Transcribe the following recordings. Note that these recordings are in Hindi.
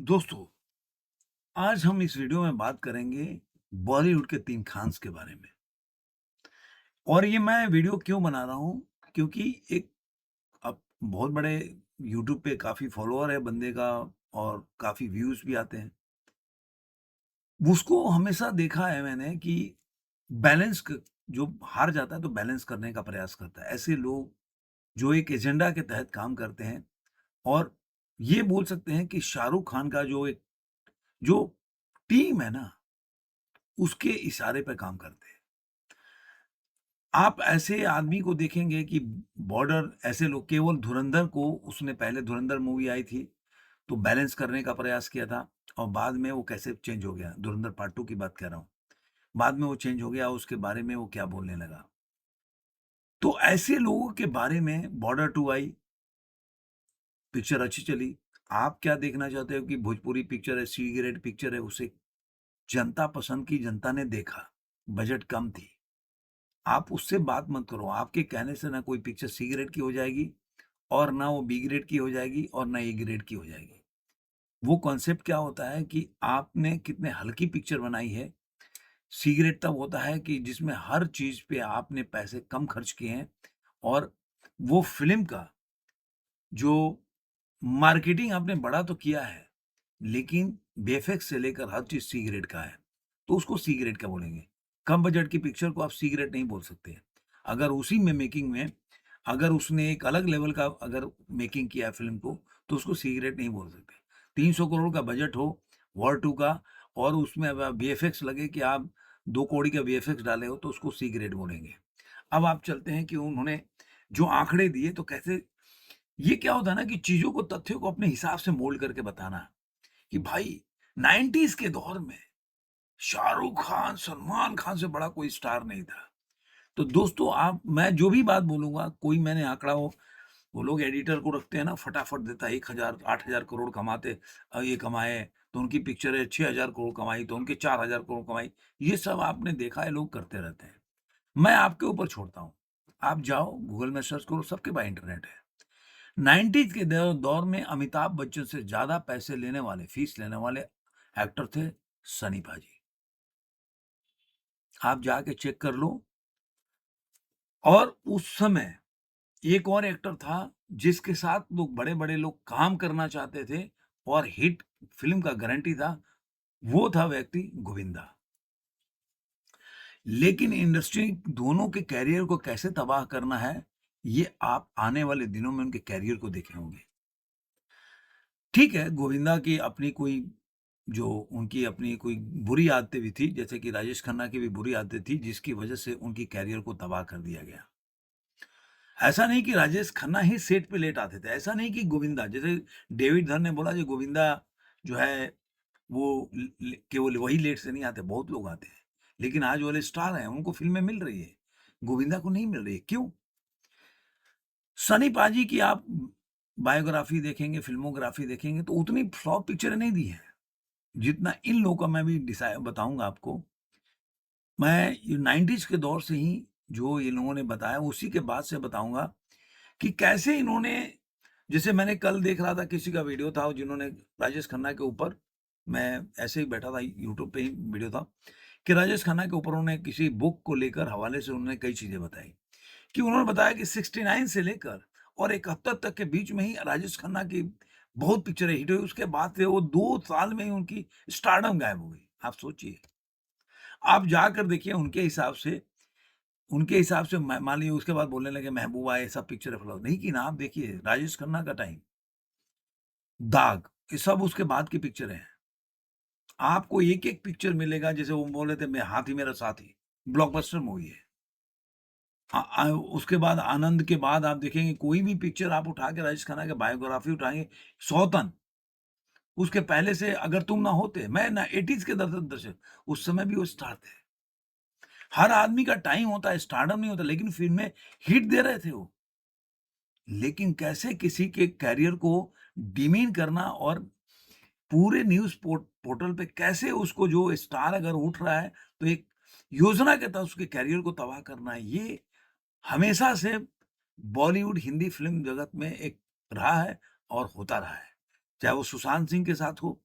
दोस्तों, आज हम इस वीडियो में बात करेंगे बॉलीवुड के 3 खान्स के बारे में। और ये मैं वीडियो क्यों बना रहा हूँ? क्योंकि एक अब बहुत बड़े यूट्यूब पे काफ़ी फॉलोवर है बंदे का और काफ़ी व्यूज़ भी आते हैं। उसको हमेशा देखा है मैंने कि बैलेंस क जो हार जाता है तो बैलेंस करने का प्रयास करता है। ऐसे लोग जो एक एजेंडा के तहत काम करते हैं और ये बोल सकते हैं कि शाहरुख खान का जो टीम है ना, उसके इशारे पे काम करते हैं। आप ऐसे आदमी को देखेंगे कि बॉर्डर ऐसे लोग केवल धुरंधर को उसने पहले धुरंधर मूवी आई थी, तो बैलेंस करने का प्रयास किया था और बाद में वो कैसे चेंज हो गया, धुरंधर पार्ट 2 की बात कर रहा हूँ। बाद में वो चेंज हो गया, उसके बारे में वो क्या बोलने लगा। तो ऐसे लोगों के बारे में बॉर्डर 2 आई, पिक्चर अच्छी चली। आप क्या देखना चाहते हो कि भोजपुरी पिक्चर है, सी ग्रेड पिक्चर है, उसे जनता पसंद की, जनता ने देखा, बजट कम थी। आप उससे बात मत करो, आपके कहने से ना कोई पिक्चर सी ग्रेड की हो जाएगी और ना वो बी ग्रेड की हो जाएगी और ना ए ग्रेड की हो जाएगी। वो कॉन्सेप्ट क्या होता है कि आपने कितने हल्की पिक्चर बनाई है, सी ग्रेड तब होता है कि जिसमें हर चीज़ पे आपने पैसे कम खर्च किए हैं और वो फ़िल्म का जो मार्केटिंग आपने बड़ा तो किया है, लेकिन वीएफएक्स से लेकर हर चीज़ सी ग्रेड का है, तो उसको सी ग्रेड का बोलेंगे। कम बजट की पिक्चर को आप सी ग्रेड नहीं बोल सकते। अगर उसी में मेकिंग में अगर उसने एक अलग लेवल का अगर मेकिंग किया है फ़िल्म को, तो उसको सी ग्रेड नहीं बोल सकते। 300 करोड़ का बजट हो वॉर 2 का और उसमें अब वीएफएक्स लगे कि आप 2 कौड़ी का वीएफएक्स डाले हो, तो उसको सी ग्रेड बोलेंगे। अब आप चलते हैं कि उन्होंने जो आंकड़े दिए तो कैसे ये क्या होता है ना कि चीज़ों को तथ्यों को अपने हिसाब से मोल्ड करके बताना, कि भाई 90s के दौर में शाहरुख खान, सलमान खान से बड़ा कोई स्टार नहीं था। तो दोस्तों आप मैं जो भी बात बोलूँगा कोई मैंने आंकड़ा हो वो लोग एडिटर को रखते हैं ना फटाफट देता है 1000 8000 करोड़ कमाते ये कमाए तो उनकी पिक्चरें 6000 करोड़ कमाई तो उनके 4000 करोड़ कमाई। ये सब आपने देखा है लोग करते रहते हैं। मैं आपके ऊपर छोड़ता हूँ। आप जाओ गूगल में सर्च करो सबके पास इंटरनेट है। 90s के दौर में अमिताभ बच्चन से ज़्यादा पैसे लेने वाले, फीस लेने वाले एक्टर थे सनी पाजी। आप जाके चेक कर लो और उस समय एक और एक्टर था जिसके साथ लोग बड़े-बड़े लोग काम करना चाहते थे और हिट फ़िल्म का गारंटी था, वो था व्यक्ति गोविंदा। लेकिन इंडस्ट्री दोनों के करियर को कैसे तबाह करना है, ये आप आने वाले दिनों में उनके करियर को देखे होंगे। ठीक है, गोविंदा की अपनी कोई जो उनकी अपनी कोई बुरी आदतें भी थी, जैसे कि राजेश खन्ना की भी बुरी आदतें थी, जिसकी वजह से उनकी करियर को तबाह कर दिया गया। ऐसा नहीं कि राजेश खन्ना ही सेट पे लेट आते थे, ऐसा नहीं कि गोविंदा जैसे डेविड धर ने बोला कि गोविंदा जो है वो ल ल केवल वही लेट से नहीं आते, बहुत लोग आते हैं। लेकिन आज वाले स्टार हैं, उनको फ़िल्में मिल रही है, गोविंदा को नहीं मिल रही है, क्यों? सनी पाजी की आप बायोग्राफ़ी देखेंगे, फ़िल्मोग्राफ़ी देखेंगे तो उतनी फ्लॉप पिक्चरें नहीं दी हैं। जितना इन लोगों का मैं भी बताऊँगा आपको। मैं ये 90s के दौर से ही जो ये लोगों ने बताया उसी के बाद से बताऊँगा कि कैसे इन्होंने जैसे मैंने कल देख रहा था किसी का वीडियो था जिन्होंने राजेश खन्ना के ऊपर मैं ऐसे ही बैठा था यूट्यूब पे ही वीडियो था कि राजेश खन्ना के ऊपर उन्होंने किसी बुक को लेकर हवाले से उन्होंने कई चीज़ें बताई। कि उन्होंने बताया कि 69 से लेकर और 71 तक के बीच में ही राजेश खन्ना की बहुत पिक्चरें हिट हुई। उसके बाद से वो 2 साल में ही उनकी स्टारडम गायब हो गई। आप सोचिए। आप जाकर देखिए उनके हिसाब से मान लीजिए उसके बाद बोलने लगे महबूबा ये सब पिक्चरें फ्लॉप नहीं की ना आप देखिए राजेश खन्ना का टाइम, दाग ये सब उसके बाद की पिक्चरें हैं। आपको एक-एक पिक्चर मिलेगा जैसे वो बोल रहे थे मैं हाथी मेरा साथी, ब्लॉकबस्टर मूवी है। उसके बाद आनंद के बाद आप देखेंगे कोई भी पिक्चर आप उठा के राजेश खन्ना की बायोग्राफी उठाएँगे, सौतन, उसके पहले से अगर तुम ना होते, मैं ना 80s के दर्शक, उस समय भी वो स्टार थे। हर आदमी का टाइम होता है, स्टारडम नहीं होता, लेकिन फ़िल्में हिट दे रहे थे वो। लेकिन कैसे किसी के करियर को डिमीन करना और पूरे न्यूज़ पोर्टल पे कैसे उसको जो स्टार अगर उठ रहा है, तो एक योजना के तहत उसके करियर को तबाह करना है, ये हमेशा से बॉलीवुड हिंदी फ़िल्म जगत में एक रहा है और होता रहा है। चाहे वो सुशांत सिंह के साथ हो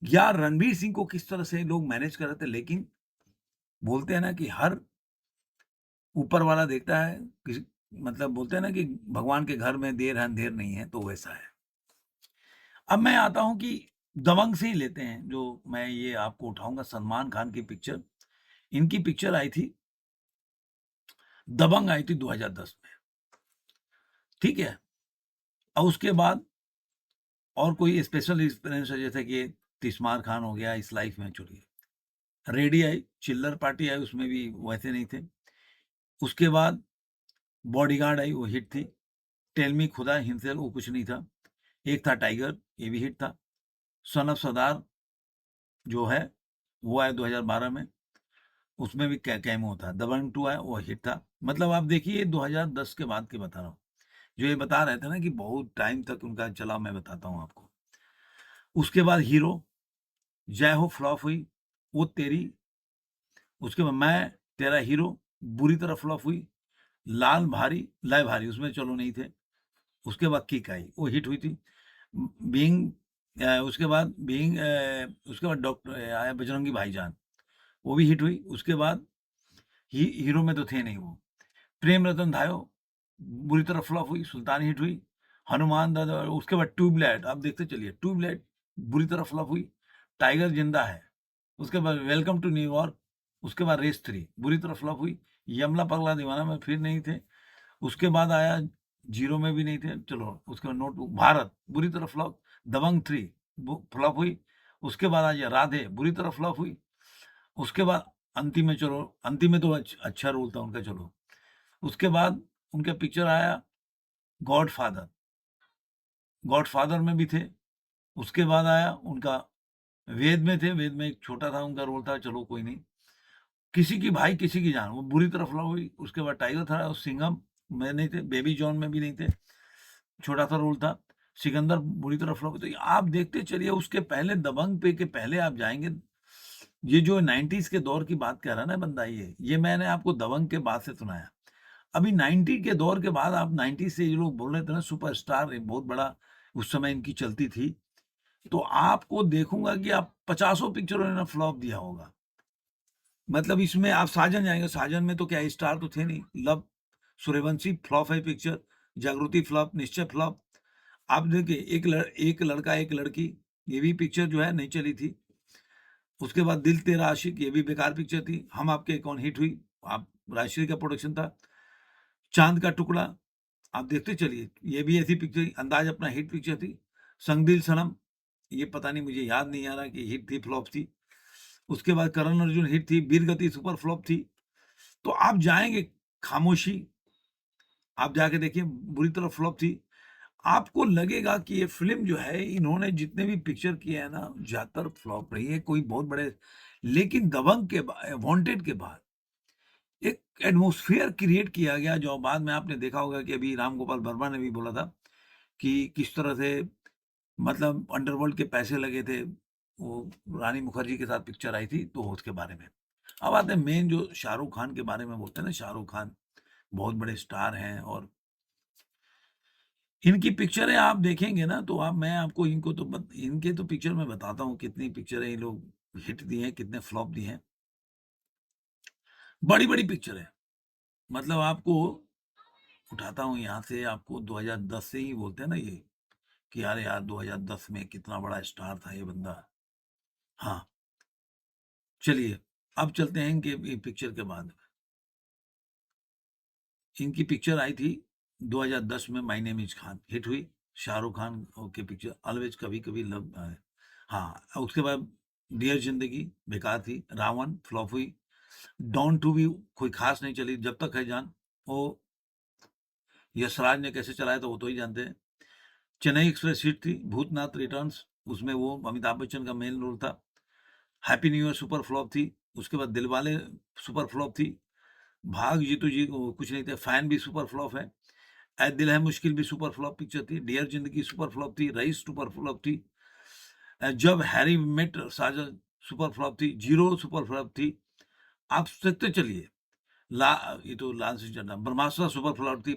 या रणवीर सिंह को किस तरह से लोग मैनेज कर रहे थे। लेकिन बोलते हैं ना कि हर ऊपर वाला देखता है, किसी मतलब बोलते हैं ना कि भगवान के घर में देर है अंधेर नहीं है, तो वैसा है। अब मैं आता हूँ कि दबंग से ही लेते हैं, जो मैं ये आपको उठाऊँगा सलमान खान की पिक्चर। इनकी पिक्चर आई थी, दबंग आई थी 2010 में, ठीक है? और उसके बाद और कोई स्पेशल एक्सपीरियंस है जैसे कि तिस्मार खान हो गया इस लाइफ में छोड़िए। रेडी आई, चिल्लर पार्टी आई, उसमें भी वैसे नहीं थे। उसके बाद बॉडीगार्ड आई, वो हिट थी। टेल मी खुदा हिमसेल्फ, वो कुछ नहीं था। एक था टाइगर, ये भी हिट था। सन ऑफ सरदार जो है, वो आया 2012 में, उसमें भी कैमो था। दबंग 2 आया, वो हिट था। मतलब आप देखिए 2010 के बाद की बता रहा हूँ। जो ये बता रहे थे ना कि बहुत टाइम तक उनका चला, मैं बताता हूँ आपको। उसके बाद हीरो, जय हो फ्लॉप हुई, वो तेरी, उसके बाद मैं तेरा हीरो बुरी तरह फ्लॉप हुई। लाल भारी लय भारी, उसमें चलो नहीं थे। उसके बाद किक आई, वो हिट हुई थी। बीइंग उसके बाद उसके बाद डॉक्टर आया बजरंगी भाईजान, वो भी हिट हुई। उसके बाद हीरो में तो थे नहीं वो। प्रेम रतन धायो बुरी तरह फ्लॉप हुई, सुल्तान हिट हुई। हनुमान दादा, उसके बाद ट्यूबलाइट, आप देखते चलिए, ट्यूबलाइट बुरी तरह फ्लॉप हुई। टाइगर जिंदा है, उसके बाद वेलकम टू न्यूयॉर्क, उसके बाद रेस 3 बुरी तरह फ्लॉप हुई। यमला पगला दीवाना में फिर नहीं थे। उसके बाद आया, जीरो में भी नहीं थे, चलो उसके बाद नोट भारत बुरी तरह फ्लॉप। दबंग 3 फ्लॉप हुई। उसके बाद आ गया राधे, बुरी तरह फ्लॉप हुई। उसके बाद अंतिम में, चलो अंतिम में तो अच्छा रोल था उनका, चलो। उसके बाद उनका पिक्चर आया गॉडफादर, गॉडफादर में भी थे। उसके बाद आया उनका वेद में थे, वेद में एक छोटा था उनका रोल था, चलो कोई नहीं। किसी की भाई किसी की जान, वो बुरी तरह फ्लॉप हुई। उसके बाद टाइगर था, और सिंघम में नहीं थे, बेबी जॉन में भी नहीं थे, छोटा सा रोल था। सिकंदर बुरी तरह फ्लॉप हुई। तो आप देखते चलिए, उसके पहले दबंग पे के पहले आप जाएँगे, ये जो 90s के दौर की बात कर रहा है ना बंदा, ये मैंने आपको दबंग के बाद से सुनाया। अभी 90 के दौर के बाद आप 90 से ये लोग बोल रहे थे ना सुपरस्टार, एक बहुत बड़ा उस समय इनकी चलती थी। तो आपको देखूँगा कि आप पचासों पिक्चरों ने ना फ्लॉप दिया होगा। मतलब इसमें आप साजन जाएँगे, साजन में तो क्या स्टार तो थे नहीं। लव, सूर्यवंशी फ्लॉप है पिक्चर, जागृति फ्लॉप, निश्चय फ्लॉप। आप देखिए एक लड़का एक लड़की, ये भी पिक्चर जो है नहीं चली थी। उसके बाद दिल तेरा आशिक, ये भी बेकार पिक्चर थी। हम आपके कौन हिट हुई, आप राजश्री का प्रोडक्शन था। चाँद का टुकड़ा, आप देखते चलिए, ये भी ऐसी पिक्चर, अंदाज़ अपना हिट पिक्चर थी। संग दिल सनम, ये पता नहीं, मुझे याद नहीं आ रहा कि हिट थी फ्लॉप थी। उसके बाद करण अर्जुन हिट थी, वीरगति सुपर फ्लॉप थी। तो आप जाएँगे, खामोशी, आप जाके देखिए बुरी तरह फ्लॉप थी। आपको लगेगा कि ये फ़िल्म जो है, इन्होंने जितने भी पिक्चर किए हैं ना, ज़्यादातर फ्लॉप रही है, कोई बहुत बड़े। लेकिन दबंग के वांटेड के बाद एक एटमॉस्फेयर क्रिएट किया गया, जो बाद में आपने देखा होगा कि अभी राम गोपाल वर्मा ने भी बोला था कि किस तरह से मतलब अंडरवर्ल्ड के पैसे लगे थे। वो रानी मुखर्जी के साथ पिक्चर आई थी, तो उसके बारे में। अब आते हैं मेन, जो शाहरुख खान के बारे में बोलते हैं ना, शाहरुख खान बहुत बड़े स्टार हैं, और इनकी पिक्चरें आप देखेंगे ना, तो मैं आपको इनके तो पिक्चर मैं बताता हूँ कितनी पिक्चरें ये लोग हिट दी हैं, कितने फ्लॉप दिए हैं। बड़ी-बड़ी पिक्चर है। मतलब आपको उठाता हूँ यहाँ से, आपको 2010 से ही बोलते हैं ना ये, कि अरे यार 2010 में कितना बड़ा स्टार था ये बंदा। हाँ, चलिए अब चलते हैं इनके पिक्चर के बाद। इनकी पिक्चर आई थी 2010 में, my name is Khan, hit हुई। शाहरुख खान की पिक्चर ऑलवेज कभी कभी लव। हाँ, उसके बाद डियर जिंदगी बेकार थी। रावण फ्लॉप हुई। डॉन टू भी कोई खास नहीं चली। जब तक है जान, वो यशराज ने कैसे चलाया था वो तो ही जानते हैं। चेन्नई एक्सप्रेस हिट थी। भूतनाथ रिटर्न्स, उसमें वो अमिताभ बच्चन का मेन रोल था। Happy new year super flop थी। उसके बाद दिलवाले सुपर फ्लॉप थी। भाग जीतू जी वो कुछ नहीं थे। फैन भी सुपर फ्लॉप है। ए दिल है मुश्किल भी सुपर फ्लॉप पिक्चर थी। डियर जिंदगी सुपर फ्लॉप थी। रईस सुपर फ्लॉप थी। जब हैरी मेट साजन सुपर फ्लॉप थी। जीरो सुपर फ्लॉप थी। आप देखते चलिए, ला ये तो लाल सिंह चड्ढा, ब्रह्मास्त्र सुपर फ्लॉप थी।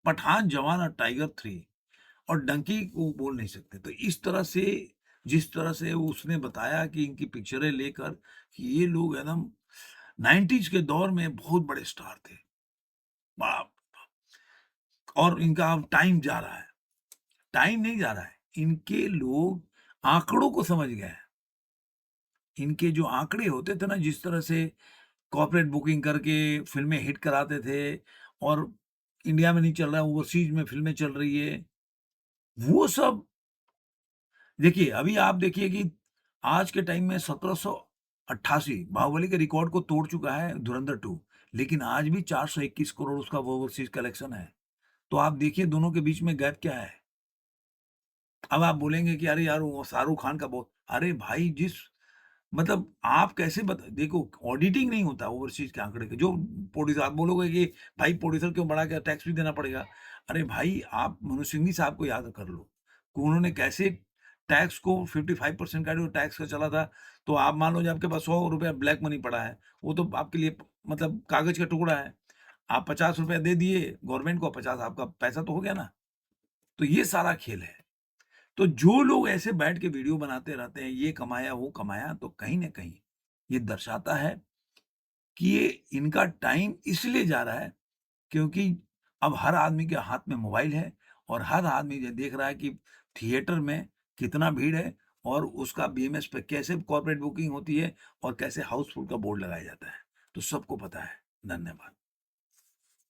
पठान, जवान और टाइगर 3, और डंकी को बोल नहीं सकते। तो इस तरह से जिस तरह से उसने बताया कि इनकी पिक्चरें लेकर कि ये लोग एकदम 90s के दौर में बहुत बड़े स्टार थे। बाप! और इनका अब टाइम जा रहा है। टाइम नहीं जा रहा है, इनके लोग आँकड़ों को समझ गए हैं। इनके जो आँकड़े होते थे ना, जिस तरह से कॉर्पोरेट बुकिंग करके फ़िल्में हिट कराते थे और इंडिया में नहीं चल रहा है, ओवरसीज़ में फ़िल्में चल रही है, वो सब देखिए, अभी आप देखिए कि आज के टाइम में 1788 बाहुबली के रिकॉर्ड को तोड़ चुका है धुरंधर 2, लेकिन आज भी 421 करोड़ उसका ओवरसीज़ कलेक्शन है। तो आप देखिए दोनों के बीच में गैप क्या है? अब आप बोलेंगे कि अरे यार वो शाहरुख खान का बहुत अरे भाई जिस मतलब आप कैसे देखो ऑडिटिंग नहीं होता ओवरसीज़ के आंकड़े के जो प्रोड्यूसर आप बोलोगे कि भाई प्रोड्यूसर क्यों बढ़ा के टैक्स भी देना पड़ेगा। अरे भाई आप मनोज सिंघवी साहब को याद कर लो, कि उन्होंने कैसे टैक्स को 55% का जो टैक्स का चला था, तो आप मान लो जो आपके पास ₹100 ब्लैक मनी पड़ा है, वो तो आपके लिए मतलब कागज़ का टुकड़ा है। आप ₹50 दे दिए गवर्नमेंट को, 50 आपका पैसा तो हो गया ना। तो ये सारा खेल है। तो जो लोग ऐसे बैठ के वीडियो बनाते रहते हैं, ये कमाया, वो कमाया, तो कहीं न कहीं ये दर्शाता है कि ये इनका टाइम इसलिए जा रहा है क्योंकि अब हर आदमी के हाथ में मोबाइल है और हर आदमी ये देख रहा है कि थिएटर में कितना भीड़ है और उसका बीएमएस पे कैसे कॉर्पोरेट बुकिंग होती है और कैसे हाउसफुल का बोर्ड लगाया जाता है। तो सबको पता है। धन्यवाद।